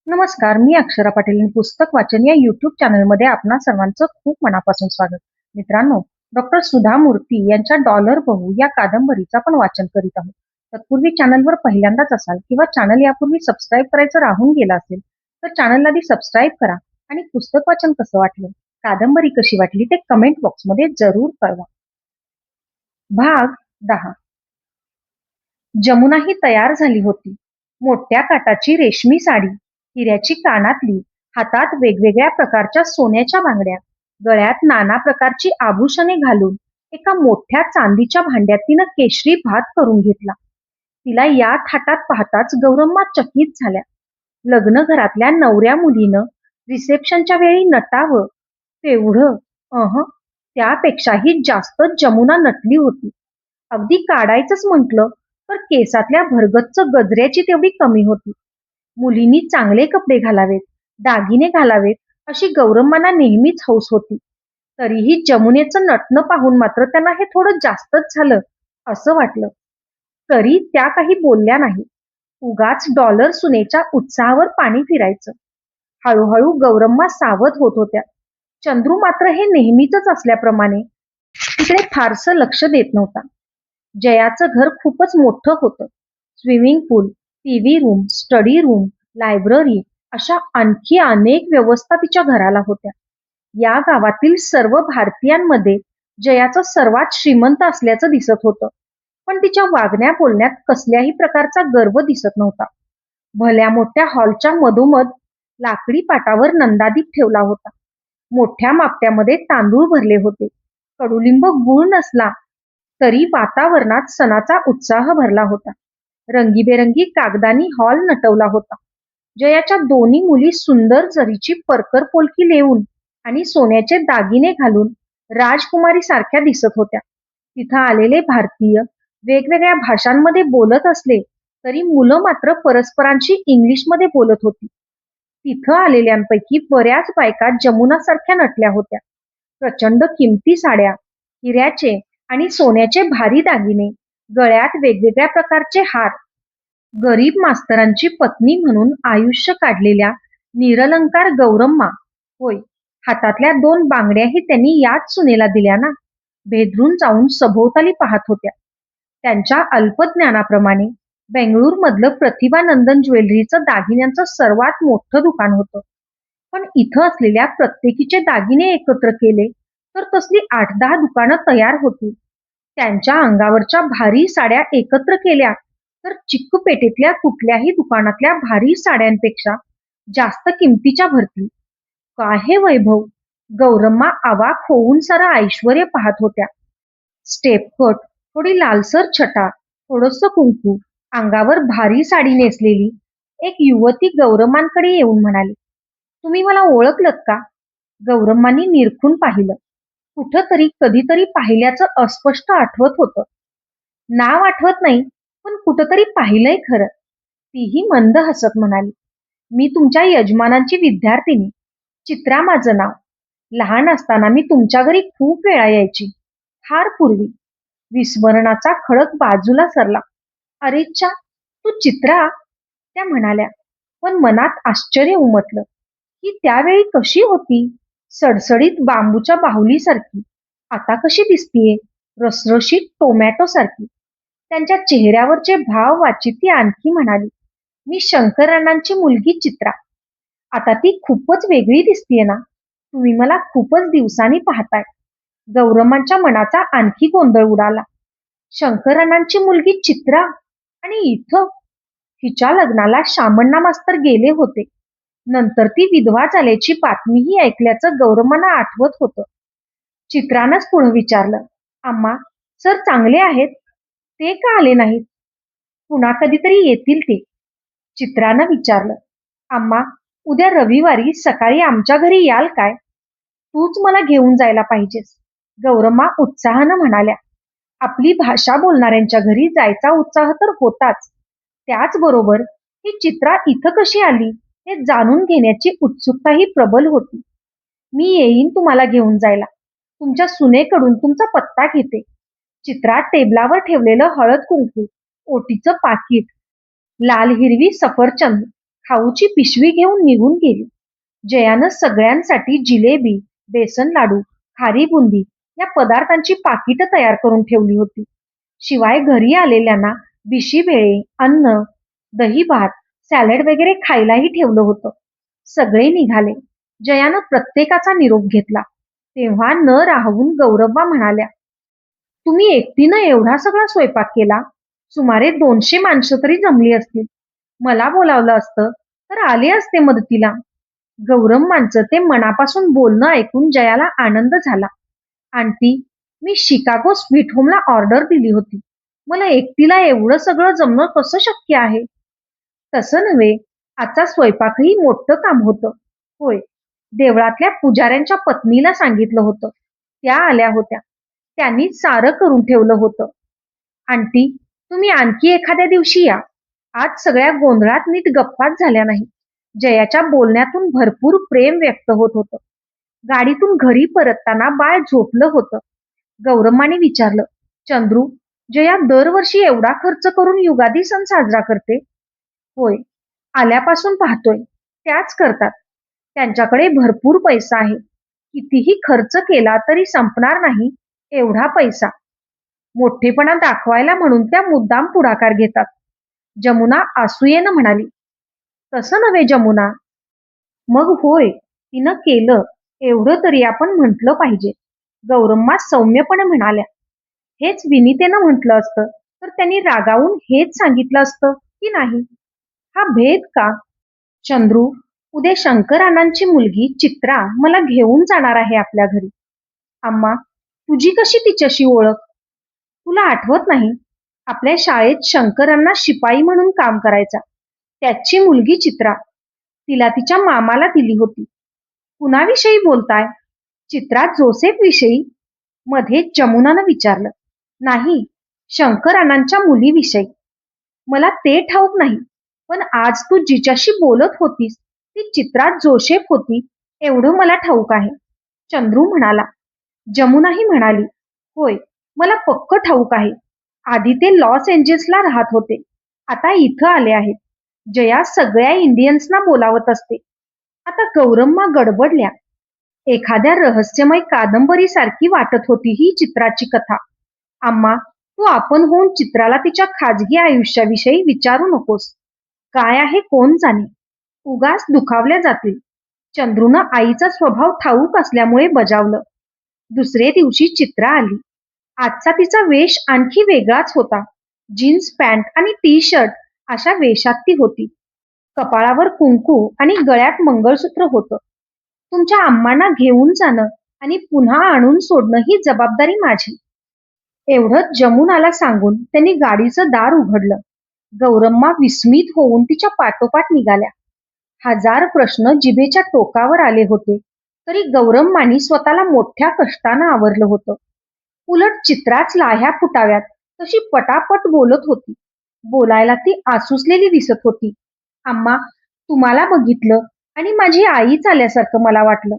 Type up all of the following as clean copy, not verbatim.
नमस्कार, मी अक्षरा पाटील आणि पुस्तक वाचन या YouTube चॅनलमध्ये आपणा सर्वांचं खूप मनापासून स्वागत. मित्रांनो, डॉक्टर सुधा मूर्ती यांच्या डॉलर बहू या कादंबरीचं आपण वाचन करीत आहोत. तत्पूर्वी चॅनलवर पहिल्यांदाच असाल किंवा चॅनल यापूर्वी सबस्क्राईब करायचं राहून गेलं असेल, तर चॅनलला आधी सबस्क्राईब करा आणि पुस्तक वाचन कसं वाटलं, कादंबरी कशी वाटली ते कमेंट बॉक्समध्ये जरूर कळवा. भाग 10. जमुना ही तयार झाली होती. मोठ्या काटाची रेशमी साडी, हिऱ्याची कानातली, हातात वेगवेगळ्या प्रकारच्या सोन्याच्या बांगड्या, गळ्यात नाना प्रकारची आभूषणे घालून एका मोठ्या चांदीच्या भांड्यात तिनं केशरी भात करून घेतला. तिला या थाटात पाहताच गौरम्मा चकित झाल्या. लग्न घरातल्या नवऱ्या मुलीनं रिसेप्शनच्या वेळी नटावं तेवढं त्यापेक्षाही जास्त जमुना नटली होती. अगदी काढायचंच म्हटलं तर केसातल्या भरगच्च गजऱ्याची तेवढी कमी होती. मुलींनी चांगले कपडे घालावेत, दागिने घालावेत अशी गौरम्मांना नेहमीच हौस होती. तरीही जमुनेचं नटणं पाहून मात्र त्यांना हे थोडं जास्तच झालं असं वाटलं. तरी त्या काही बोलल्या नाही. उगाच डॉलर सुनेच्या उत्साहावर पाणी फिरायचं. हळूहळू गौरम्मा सावध होत होत्या. चंद्रू मात्र हे नेहमीच असल्याप्रमाणे तिकडे फारसं लक्ष देत नव्हता. जयाचं घर खूपच मोठं होतं. Swimming pool, TV room, study room, library अशा आणखी अनेक व्यवस्था तिच्या घराला होत्या. या गावातील सर्व भारतीयांमध्ये जयाचं सर्वात श्रीमंत असल्याचं दिसत होतं. पण तिच्या वागण्या बोलण्यात कसल्याही प्रकारचा गर्व दिसत नव्हता. भल्या मोठ्या हॉलच्या मधोमध लाकडी पाटावर नंदादीप ठेवला होता. मोठ्या मापट्यामध्ये तांदूळ भरले होते. कडुलिंब गुळ नसला तरी वातावरणात सणाचा उत्साह भरला होता. रंगीबेरंगी कागदानी हॉल नटवला होता. जयाच्या दोन्ही मुली सुंदर जरीची परकर पोलकी लेवून आणि सोन्याचे दागिने घालून राजकुमारी सारख्या दिसत होत्या. तिथं आलेले भारतीय वेगवेगळ्या भाषांमध्ये बोलत असले तरी मुलं मात्र परस्परांशी इंग्लिशमध्ये बोलत होती. तिथं आलेल्यांपैकी बऱ्याच बायका जमुनासारख्या नटल्या होत्या. प्रचंड किमती साड्या, हिऱ्याचे आणि सोन्याचे भारी दागिने, गळ्यात वेगवेगळ्या प्रकारचे हार. गरीब मास्तरांची पत्नी म्हणून आयुष्य काढलेल्या निरलंकार गौरम्मा, होय, हातातल्या 2 बांगड्याही त्यांनी याच सुनेला दिल्या ना, भेदरून जाऊन सभोवताली पाहत होत्या. त्यांच्या अल्पज्ञानाप्रमाणे बेंगळूरमधलं प्रतिभानंदन ज्वेलरीचं दागिन्यांचं सर्वात मोठं दुकान होतं. पण इथं असलेल्या प्रत्येकीचे दागिने एकत्र केले तर तसली 8-10 दुकानं तयार होती. त्यांच्या अंगावरच्या भारी साड्या एकत्र केल्या तर चिक्कपेटेतल्या कुठल्याही दुकानातल्या भारी साड्यांपेक्षा जास्त किमतीच्या भरतील. काय हे वैभव! गौरम्मा अवाक होऊन सारं ऐश्वर्य पाहत होत्या. स्टेप कट, थोडी लालसर छटा, थोडंसं कुंकू, अंगावर भारी साडी नेसलेली एक युवती गौरम्मांकडे येऊन म्हणाली, तुम्ही मला ओळखलत का? गौरम्मांनी निरखून पाहिलं. कुठंतरी कधीतरी पाहिल्याचं अस्पष्ट आठवत होतं. नाव आठवत नाही, पण कुठंतरी पाहिलंय खरं. तीही मंद हसत म्हणाली, मी तुमच्या यजमानांची विद्यार्थिनी, चित्रा माझं नाव. लहान असताना मी तुमच्या घरी खूप वेळा यायची, फार पूर्वी. विस्मरणाचा खडक बाजूला सरला. अरेच्चा, तू चित्रा? त्या म्हणाल्या. पण मनात आश्चर्य उमटलं. ही त्यावेळी कशी होती? सडसडीत बांबूच्या बाहुलीसारखी. आता कशी दिसतीये? रसरशीत टोमॅटो सारखी. त्यांच्या चेहऱ्यावरचे भाव वाचित ती आणखी म्हणाली, मी शंकरअण्णांची मुलगी चित्रा. आता ती खूपच वेगळी दिसतीये ना? तुम्ही मला खूपच दिवसांनी पाहताय. गौरम्मांच्या मनाचा आणखी गोंधळ उडाला. शंकरअण्णांची मुलगी चित्रा आणि इथं? हिच्या लग्नाला शामण्णा मास्तर गेले होते. नंतर ती विधवा झाल्याची बातमीही ऐकल्याचं गौरम्मांना आठवत होतं. चित्रानंच पुढे विचारलं, अम्मा, सर चांगले आहेत? ते का आले नाहीत? पुन्हा कधीतरी येतील ते. चित्रानं विचारलं, अम्मा, उद्या रविवारी सकाळी आमच्या घरी याल काय? तूच मला घेऊन जायला पाहिजेस. गौरम्मा उत्साहानं म्हणाल्या. आपली भाषा बोलणाऱ्यांच्या घरी जायचा उत्साह तर होताच. त्याचबरोबर ही चित्रा इथं कशी आली हे जाणून घेण्याची उत्सुकताही प्रबल होती. मी येईन तुम्हाला घेऊन जायला. तुमच्या सुनेकडून तुमचा पत्ता घेते. चित्रा टेबलावर ठेवलेलं हळद कुंकू, ओटीचं पाकिट, लाल हिरवी सफरचंद, खाऊची पिशवी घेऊन निघून गेली. जयानं सगळ्यांसाठी जिलेबी, बेसन लाडू, खारी बुंदी या पदार्थांची पाकिटं तयार करून ठेवली होती. शिवाय घरी आलेल्यांना बिशीबेळे, अन्न, दही भात, सॅलड वगैरे खायलाही ठेवलं होतं. सगळे निघाले. जयानं प्रत्येकाचा निरोप घेतला. तेव्हा न राहवून गौरव्वा म्हणाल्या, तुम्ही एकटीनं एवढा सगळा स्वयंपाक केला? सुमारे 200 माणसं तरी जमली असतील. मला बोलावलं असतं तर आले असते मदतीला. गौरम्मांचं ते मनापासून बोलणं ऐकून जयाला आनंद झाला. आंटी, मी शिकागो स्वीट होमला ऑर्डर दिली होती. मला एकटीला एवढं सगळं जमणं कसं शक्य आहे? तसं नव्हे, आजचा स्वयंपाकही मोठं काम होतं. होय, देवळातल्या पुजाऱ्यांच्या पत्नीला सांगितलं होतं. त्या आल्या होत्या. त्यांनी सारं करून ठेवलं होतं. आंटी, तुम्ही आणखी एखाद्या दिवशी या. आज सगळ्या गोंधळात नीट गप्पाच झाल्या नाही. जयाच्या बोलण्यातून भरपूर प्रेम व्यक्त होत होतं. गाडीतून घरी परतताना बाळ झोपलं होतं. गौरम्माने विचारलं, चंद्रू, जया दरवर्षी एवढा खर्च करून युगादी सण साजरा करते? होय, आल्यापासून पाहतोय. त्याच करतात. त्यांच्याकडे भरपूर पैसा आहे. कितीही खर्च केला तरी संपणार नाही एवढा पैसा. मोठेपणा दाखवायला म्हणून त्या मुद्दाम पुढाकार घेतात. जमुना असूयेनं म्हणाली. तसं नव्हे जमुना. मग होय, तिनं केलं एवढं तरी आपण म्हटलं पाहिजे. गौरम्मा सौम्यपणे म्हणाल्या. हेच विनीतेनं म्हटलं असतं तर त्यांनी रागावून हेच सांगितलं असतं की नाही? हा भेद का? चंद्रू, उद्या शंकरानांची मुलगी चित्रा मला घेऊन जाणार आहे आपल्या घरी. अम्मा, तुझी कशी तिच्याशी ओळख? तुला आठवत नाही? आपल्या शाळेत शंकरांना शिपाई म्हणून काम करायचा. त्याची मुलगी चित्रा. तिला तिच्या मामाला दिली होती. कुणाविषयी बोलताय? चित्रा जोसेफ विषयी? मध्ये जमुनानं विचारलं. नाही, शंकरानांच्या मुलीविषयी. मला ते ठाऊक नाही, पण आज तू जिच्याशी बोलत होतीस ती चित्रा जोसेफ होती एवढं मला ठाऊक आहे. चंद्रू म्हणाला. जमुनाही म्हणाली, होय, मला पक्क ठाऊक आहे. आधी ते लॉस एंजेल्सला राहत होते. आता इथं आले आहेत. जया सगळ्या इंडियन्सना बोलावत असते. आता गौरम्मा गडबडल्या. एखाद्या रहस्यमय कादंबरीसारखी वाटत होती ही चित्राची कथा. अम्मा, तू आपण होऊन चित्राला तिच्या खाजगी आयुष्याविषयी विचारू नकोस. काय आहे कोण जाणे. उगाच दुखावल्या जातील. चंद्रूनं आईचा स्वभाव ठाऊक असल्यामुळे बजावलं. दुसरे दिवशी चित्रा आली. आजचा तिचा वेश आणखी वेगळाच होता. जीन्स पॅन्ट आणि टी शर्ट अशा वेशात ती होती. कपाळावर कुंकू आणि गळ्यात मंगळसूत्र होतं. तुमच्या अम्मांना घेऊन जाणं आणि पुन्हा आणून सोडणं ही जबाबदारी माझी. एवढंच जमुनाला सांगून त्यांनी गाडीचं दार उघडलं. गौरम्मा विस्मित होऊन तिच्या पाठोपाठ निघाल्या. हजार प्रश्न जिभेच्या टोकावर आले होते तरी गौरम्मानी स्वतःला मोठ्या कष्टानं आवरलं होतं. उलट चित्राच लाह्या फुटाव्यात तशी पटापट बोलत होती. बोलायला ती आसुसलेली दिसत होती. अम्मा, तुम्हाला बघितलं आणि माझी आईच आल्यासारखं मला वाटलं.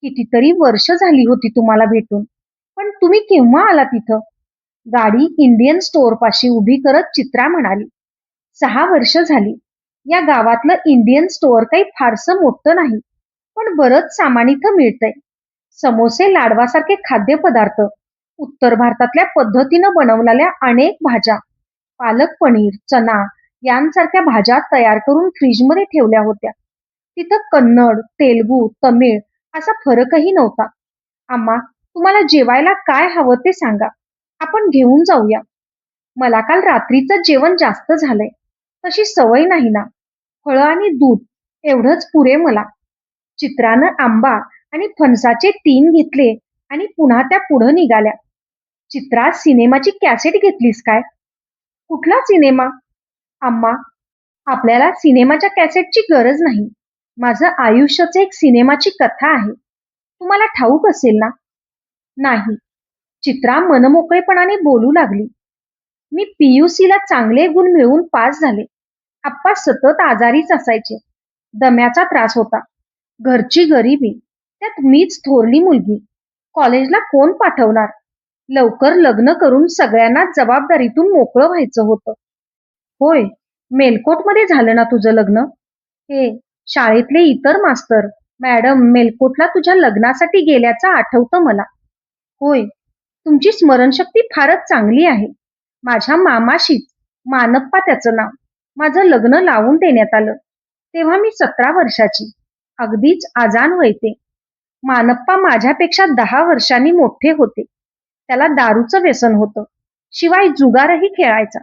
कितीतरी वर्ष झाली होती तुम्हाला भेटून. पण तुम्ही केव्हा आला तिथं? गाडी इंडियन स्टोअर पाशी उभी करत चित्रा म्हणाली. 6 वर्ष झाली. या गावातलं इंडियन स्टोअर काही फारसं मोठं नाही, पण बरंच सामान इथं मिळतंय. समोसे, लाडवासारखे खाद्यपदार्थ, उत्तर भारतातल्या पद्धतीनं बनवलेल्या अनेक भाज्या, पालक पनीर, चना यांसारख्या भाज्या तयार करून फ्रीजमध्ये ठेवल्या होत्या. तिथं कन्नड, तेलगू, तमिळ असा फरकही नव्हता. अम्मा, तुम्हाला जेवायला काय हवं ते सांगा. आपण घेऊन जाऊया. मला काल रात्रीचं जेवण जास्त झालंय. तशी सवय नाही ना. फळं आणि दूध एवढंच पुरे मला. चित्रानं आंबा आणि फणसाचे 3 घेतले आणि पुन्हा त्या पुढं निघाल्या. चित्रा, सिनेमाची कॅसेट घेतलीस काय? कुठला सिनेमा? अम्मा, आपल्याला सिनेमाच्या कॅसेटची गरज नाही. माझं आयुष्याचं एक सिनेमाची कथा आहे. तुम्हाला ठाऊक असेल ना? नाही. चित्रा मनमोकळेपणाने बोलू लागली. मी पीयूसीला चांगले गुण मिळवून पास झाले. आप्पा सतत आजारीच असायचे. दम्याचा त्रास होता. घरची गरिबी, त्यात मीच थोरली मुलगी. कॉलेजला कोण पाठवणार? लवकर लग्न करून सगळ्यांना जबाबदारीतून मोकळं व्हायचं होतं. होय, मेलकोटमध्ये झालं ना तुझं लग्न? हे शाळेतले इतर मास्तर, मॅडम मेलकोटला तुझ्या लग्नासाठी गेल्याचं आठवतं मला. होय, तुमची स्मरणशक्ती फारच चांगली आहे. माझ्या मामाशीच, मानप्पा त्याचं नाव, माझं लग्न लावून देण्यात आलं. तेव्हा मी 17 वर्षाची. अगदीच आजान वय ते. मानप्पा माझ्यापेक्षा 10 वर्षांनी मोठे होते. त्याला दारूचं व्यसन होतं. शिवाय जुगारही खेळायचा.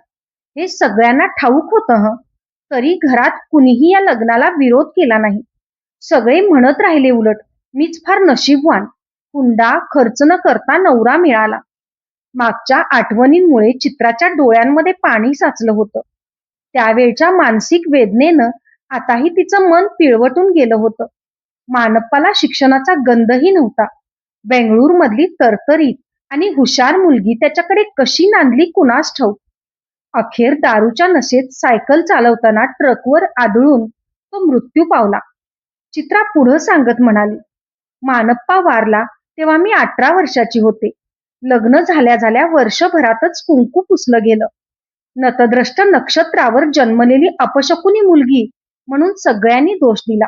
हे सगळ्यांना ठाऊक होतं हं. तरी घरात कुणीही या लग्नाला विरोध केला नाही. सगळे म्हणत राहिले उलट, मीच फार नशीबवान. हुंडा खर्च न करता नवरा मिळाला. मागच्या आठवणींमुळे चित्राच्या डोळ्यांमध्ये पाणी साचलं होतं. त्यावेळच्या मानसिक वेदनेनं आताही तिचं मन पिळवटून गेलं होतं. मानप्पाला शिक्षणाचा गंधही नव्हता. बेंगळूरमधली तरतरीत आणि हुशार मुलगी त्याच्याकडे कशी नांदली कुणास ठाऊक. अखेर दारूच्या नशेत सायकल चालवताना ट्रकवर आदळून तो मृत्यू पावला. चित्रा पुढं सांगत म्हणाली, मानप्पा वारला तेव्हा मी 18 वर्षाची होते. लग्न झाल्या झाल्या वर्षभरातच कुंकू पुसलं गेलं. नतद्रष्ट नक्षत्रावर जन्मलेली अपशकुनी मुलगी म्हणून सगळ्यांनी दोष दिला.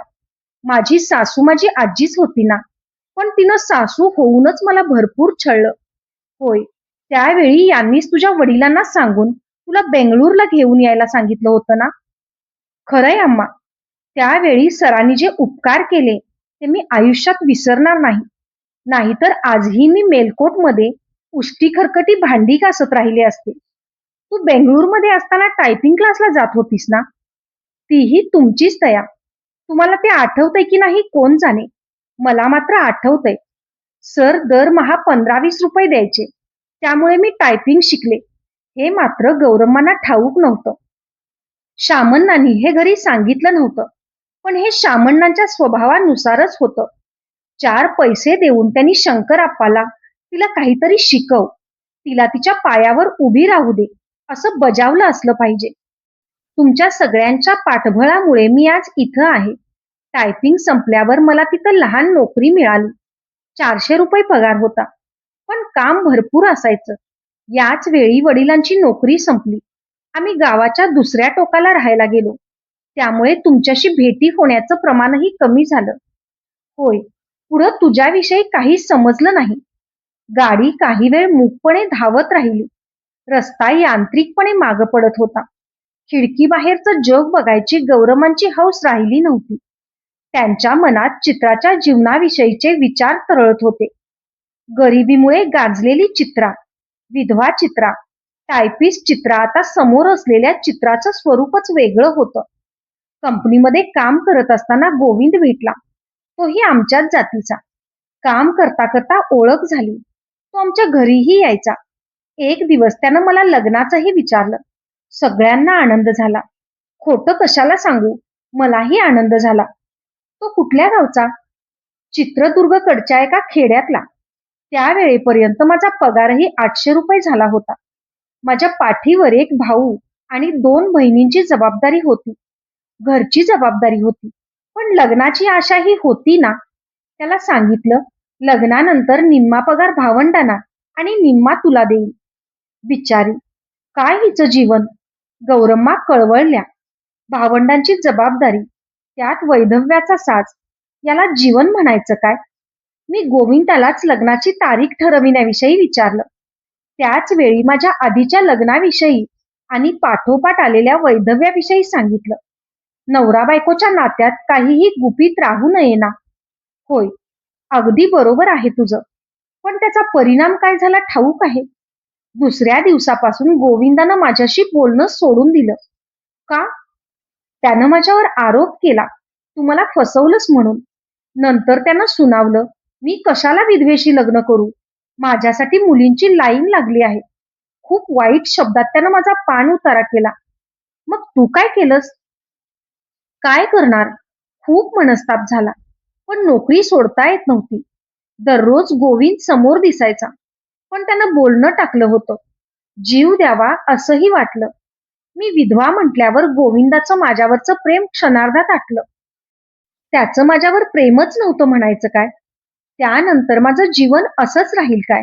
माझी सासू माझी आजीच होती ना, पण तिनं सासू होऊनच मला भरपूर छळलं. होय, त्यावेळी यांनीच तुझ्या वडिलांना सांगून तुला बेंगळूरला घेऊन यायला सांगितलं होतं ना. खरंय अम्मा, त्यावेळी सरांनी जे उपकार केले ते मी आयुष्यात विसरणार नाही. नाहीतर आजही मी मेलकोटमध्ये उष्टी खरकटी भांडी घासत राहिले असते. तू बेंगळूरमध्ये असताना टायपिंग क्लासला जात होतीस ना? तीही तुमचीच दया. तुम्हाला ते आठवतंय की नाही कोण जाणे. मला मात्र आठवतंय. सर दरमहा 15-20 रुपये द्यायचे. त्यामुळे मी टायपिंग शिकले. हे मात्र गौरम्मांना ठाऊक नव्हतं. शामण्णांनी हे घरी सांगितलं नव्हतं. पण हे शामण्णांच्या स्वभावानुसारच होतं. 4 पैसे देऊन त्यांनी शंकरप्पाला तिला काहीतरी शिकव, तिला तिच्या पायावर उभी राहू दे, असं बजावलं असलं पाहिजे. तुमच्या सगळ्यांच्या पाठबळामुळे मी आज इथं आहे. टायपिंग संपल्यावर मला तिथं लहान नोकरी मिळाली. 400 रुपये पगार होता. पण काम भरपूर असायचं. याच वेळी वडिलांची नोकरी संपली. आम्ही गावाच्या दुसऱ्या टोकाला राहायला गेलो. त्यामुळे तुमच्याशी भेटी होण्याचं प्रमाणही कमी झालं. होय, पुढं तुझ्याविषयी काही समजलं नाही. गाडी काही वेळ मूकपणे धावत राहिली. रस्ता यांत्रिकपणे मागं पडत होता. खिडकीबाहेरचं जग बघायची गौरमांची हौस राहिली नव्हती. त्यांच्या मनात चित्राच्या जीवनाविषयीचे विचार तरळत होते. गरिबीमुळे गांजलेली चित्रा, विधवा चित्रा, टायपिस्ट चित्रा, आता समोर असलेल्या चित्राचं स्वरूपच वेगळं होतं. कंपनीमध्ये काम करत असताना गोविंद भेटला. तोही आमच्याच जातीचा. काम करता करता ओळख झाली. तो आमच्या घरीही यायचा. एक दिवस त्यानं मला लग्नाचंही विचारलं. सगळ्यांना आनंद झाला. खोटं कशाला सांगू, मलाही आनंद झाला. तो कुठल्या गावचा? चित्रदुर्गकडच्या एका खेड्यातला. त्यावेळेपर्यंत माझा पगारही 800 रुपये झाला होता. माझ्या पाठीवर एक भाऊ आणि 2 बहिणींची जबाबदारी होती. घरची जबाबदारी होती. पण लग्नाची आशाही होती ना. त्याला सांगितलं, लग्नानंतर निम्मा पगार भावंडांना आणि निम्मा तुला देईल. बिचारी, काय हिचं जीवन. गौरम्मा कळवळल्या. भावंडांची जबाबदारी, त्यात वैधव्याचा साज, याला जीवन म्हणायचं काय? मी गोविंदालाच लग्नाची तारीख ठरविण्याविषयी विचारलं. त्याच वेळी माझ्या आधीच्या लग्नाविषयी आणि पाठोपाठ आलेल्या वैधव्याविषयी सांगितलं. नवरा बायकोच्या नात्यात काहीही गुपित राहू नये ना. होय, अगदी बरोबर आहे तुझं. पण त्याचा परिणाम काय झाला ठाऊक आहे? दुसऱ्या दिवसापासून गोविंदानं माझ्याशी बोलणं सोडून दिलं. का? त्यानं माझ्यावर आरोप केला, तू मला फसवलंस म्हणून. नंतर त्यानं सुनावलं, मी कशाला विधवेशी लग्न करू, माझ्यासाठी मुलींची लाईन लागली आहे. खूप वाईट शब्दात त्यानं माझा पाण उतारा केला. मग तू काय केलंस? काय करणार? खूप मनस्ताप झाला. पण नोकरी सोडता येत नव्हती. दररोज गोविंद समोर दिसायचा. पण त्यानं बोलणं टाकलं होतं. जीव द्यावा असंही वाटलं. मी विधवा म्हटल्यावर गोविंदाचं माझ्यावरचं प्रेम क्षणार्धात आटलं. त्याचं माझ्यावर प्रेमच नव्हतं म्हणायचं काय? त्यानंतर माझं जीवन असंच राहील काय?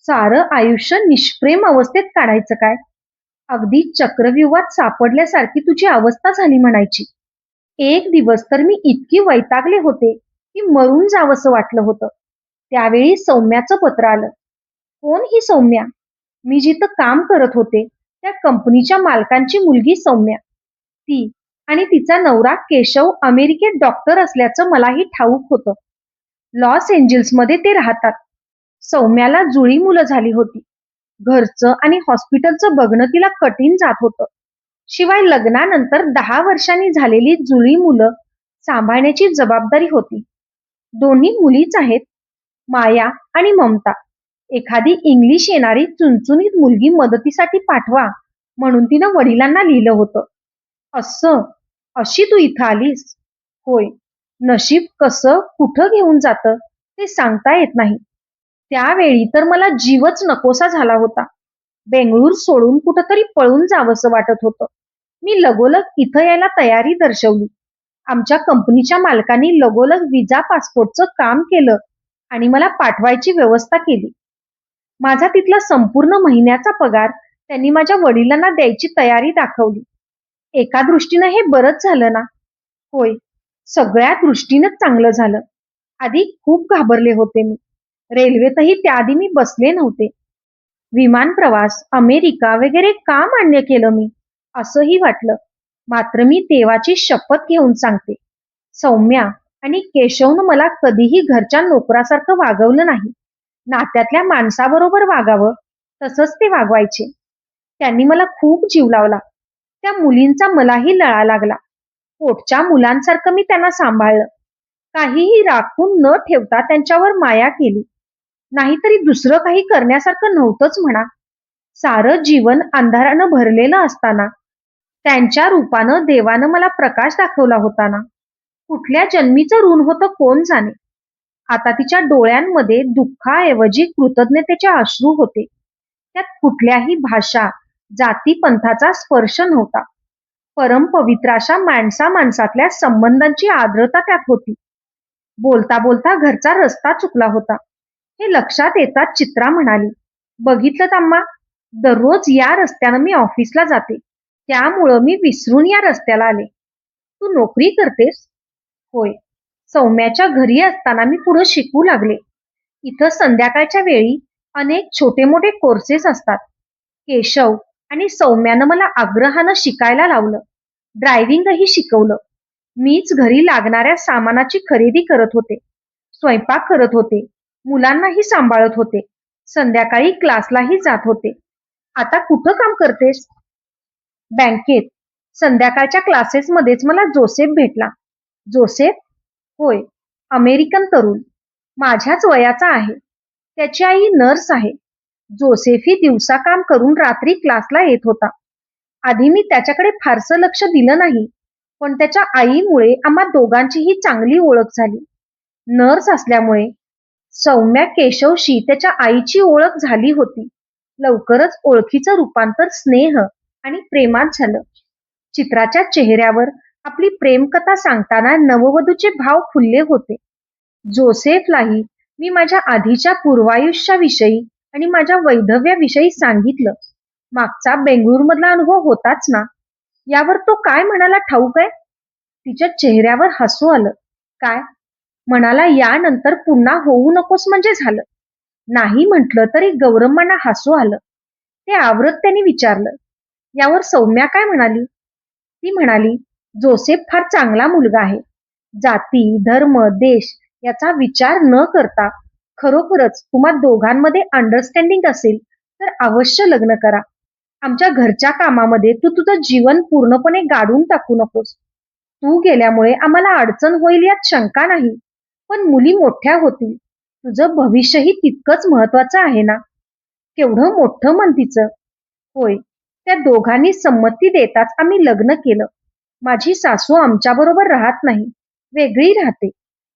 सारं आयुष्य निष्प्रेम अवस्थेत काढायचं काय? अगदी चक्रव्यूहात सापडल्यासारखी तुझी अवस्था झाली म्हणायची. एक दिवस तर मी इतकी वैतागले होते की मरून जावंसं वाटलं होतं. त्यावेळी सौम्याचं पत्र आलं. कोण ही सौम्या? मी जिथं काम करत होते त्या कंपनीच्या मालकांची मुलगी सौम्या. ती आणि तिचा नवरा केशव अमेरिकेत डॉक्टर असल्याचं मलाही ठाऊक होतं. लॉस एंजिल्समध्ये ते राहतात. सौम्याला जुळी मुलं झाली होती. घरचं आणि हॉस्पिटलचं बघणं तिला कठीण जात होतं. शिवाय लग्नानंतर 10 वर्षांनी झालेली जुळी मुलं सांभाळण्याची जबाबदारी होती. दोन्ही मुलीच आहेत, माया आणि ममता. एखादी इंग्लिश येणारी चुणचुणीत मुलगी मदतीसाठी पाठवा म्हणून तिनं वडिलांना लिहिलं होतं. असं, अशी तू इथं आलीस? होय. नशीब कसं कुठं घेऊन जातं ते सांगता येत नाही. त्यावेळी तर मला जीवच नकोसा झाला होता. बेंगळूर सोडून कुठंतरी पळून जावंसं वाटत होतं. मी लगोलग इथं यायला तयारी दर्शवली. आमच्या कंपनीच्या मालकांनी लगोलग विजा पासपोर्टचं काम केलं आणि मला पाठवायची व्यवस्था केली. माझा तिथला संपूर्ण महिन्याचा पगार त्यांनी माझ्या वडिलांना द्यायची तयारी दाखवली. एका दृष्टीनं हे बरंच झालं ना? होय, सगळ्या दृष्टीनंच चांगलं झालं. आधी खूप घाबरले होते मी. रेल्वेतही त्याआधी मी बसले नव्हते. विमान प्रवास, अमेरिका वगैरे का मान्य केलं मी? असंही वाटलं. मात्र मी देवाची शपथ घेऊन सांगते, सौम्या आणि केशवनं मला कधीही घरच्या नोकरासारखं वागवलं नाही. नात्यातल्या माणसाबरोबर वागावं तसंच ते वागवायचे. त्यांनी मला खूप जीव लावला. त्या मुलींचा मलाही लळा लागला. पोटच्या मुलांसारखं मी त्यांना सांभाळलं. काहीही राखून न ठेवता त्यांच्यावर माया केली. नाहीतरी दुसरं काही करण्यासारखं नव्हतंच म्हणा. सारं जीवन अंधारानं भरलेलं असताना त्यांच्या रूपानं देवानं मला प्रकाश दाखवला होता ना. कुठल्या जन्मीचं ऋण होतं कोण जाणे. आता तिच्या डोळ्यांमध्ये दुःखाऐवजी कृतज्ञतेचे अश्रू होते. त्यात कुठल्याही भाषा, जाती पंथाचा स्पर्श नव्हता. परमपवित्र अशा माणसा माणसातल्या संबंधांची आर्द्रता त्यात होती. बोलता बोलता घरचा रस्ता चुकला होता हे लक्षात येताच चित्रा म्हणाली, बघितलं अम्मा, दररोज या रस्त्यानं मी ऑफिसला जाते. त्यामुळं मी विसरून या रस्त्याला आले. तू नोकरी करतेस? होय. सौम्याच्या घरी असताना मी पुढे शिकू लागले. इथं संध्याकाळच्या वेळी अनेक छोटे मोठे कोर्सेस असतात. केशव आणि सौम्यानं मला आग्रहानं शिकायला लावलं. ड्रायव्हिंगही शिकवलं. मीच घरी लागणाऱ्या सामानाची खरेदी करत होते. स्वयंपाक करत होते. मुलांनाही सांभाळत होते. संध्याकाळी क्लासलाही जात होते. आता कुठं काम करतेस? बँकेत. संध्याकाळच्या क्लासेसमध्येच मला जोसेफ भेटला. जोसेफ? होय. अमेरिकन तरुण. माझ्याच वयाचा आहे. त्याची आई नर्स आहे. जोसेफही दिवसा काम करून रात्री क्लासला येत होता. आधी मी त्याच्याकडे फारसं लक्ष दिलं नाही, पण त्याच्या आईमुळे आम्हा दोघांचीही चांगली ओळख झाली. नर्स असल्यामुळे सौम्या केशवशी त्याच्या आईची ओळख झाली होती. लवकरच ओळखीचं रूपांतर स्नेह आणि प्रेमात झालं. चित्राच्या चेहऱ्यावर आपली प्रेमकथा सांगताना नववधूचे भाव खुलले होते. जोसेफलाही मी माझ्या आधीच्या पूर्वायुष्याविषयी आणि माझ्या वैधव्याविषयी सांगितलं. मागचा बेंगळूरमधला अनुभव होताच ना. यावर तो काय म्हणाला ठाऊक आहे? तिच्या चेहऱ्यावर हसू आलं. काय? म्हणाला, यानंतर पुन्हा होऊ नकोस म्हणजे झालं. नाही म्हटलं तरी गौरम्मांना हसू आलं. ते आवरत त्यांनी विचारलं, यावर सौम्या काय म्हणाली? ती म्हणाली, जोसेफ फार चांगला मुलगा आहे. जाती, धर्म, देश याचा विचार न करता खरोखरच तुम्हा दोघांमध्ये अंडरस्टँडिंग असेल तर अवश्य लग्न करा. आमच्या घरच्या कामामध्ये तू तुझं जीवन पूर्णपणे गाडून टाकू नकोस. तू गेल्यामुळे आम्हाला अडचण होईल यात शंका नाही. पण मुली मोठ्या होतील. तुझं भविष्यही तितकंच महत्वाचं आहे ना. केवढं मोठं मन तिचं. होय. त्या दोघांनी संमती देताच आम्ही लग्न केलं. माझी सासू आमच्याबरोबर राहत नाही. वेगळी राहते.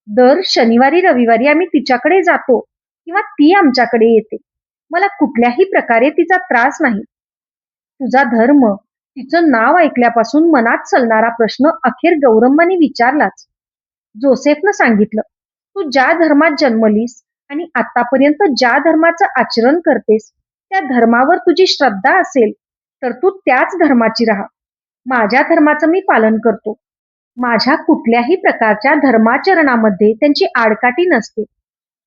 दर शनिवारी रविवारी आम्ही तिच्याकडे जातो किंवा ती आमच्याकडे येते. मला कुठल्याही प्रकारे तिचा त्रास नाही. तुझा धर्म, तिचं नाव ऐकल्यापासून मनात चलणारा प्रश्न अखेर गौरम्माने विचारलाच. जोसेफनं सांगितलं, तू ज्या धर्मात जन्मलीस आणि आतापर्यंत ज्या धर्माचं आचरण करतेस त्या धर्मावर तुझी श्रद्धा असेल तर तू त्याच धर्माची राहा. माझ्या धर्माचं मी पालन करतो. माझ्या कुठल्याही प्रकारच्या धर्माचरणामध्ये त्यांची आडकाठी नसते.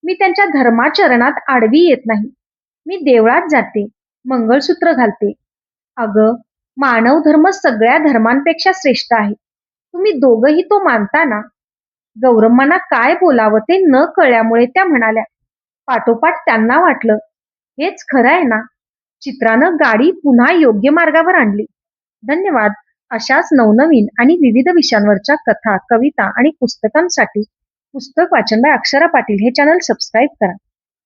मी त्यांच्या धर्माचरणात आडवी येत नाही. मी देवळात जाते, मंगळसूत्र घालते. अगं, मानव धर्म सगळ्या धर्मांपेक्षा श्रेष्ठ आहे. तुम्ही दोघंही तो मानता ना? गौरम्मांना काय बोलावं ते न कळल्यामुळे त्या म्हणाल्या. पाठोपाठ त्यांना वाटलं, हेच खरं आहे ना. चित्रानं गाडी पुन्हा योग्य मार्गावर आणली. धन्यवाद. अशाच नवनवीन आणि विविध विषयांवरच्या कथा, कविता आणि पुस्तकांसाठी पुस्तक वाचन बाय अक्षरा पाटील हे चॅनल सबस्क्राईब करा.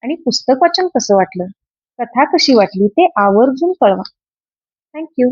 आणि पुस्तक वाचन कसं वाटलं, कथा कशी वाटली ते आवर्जून कळवा. थँक्यू.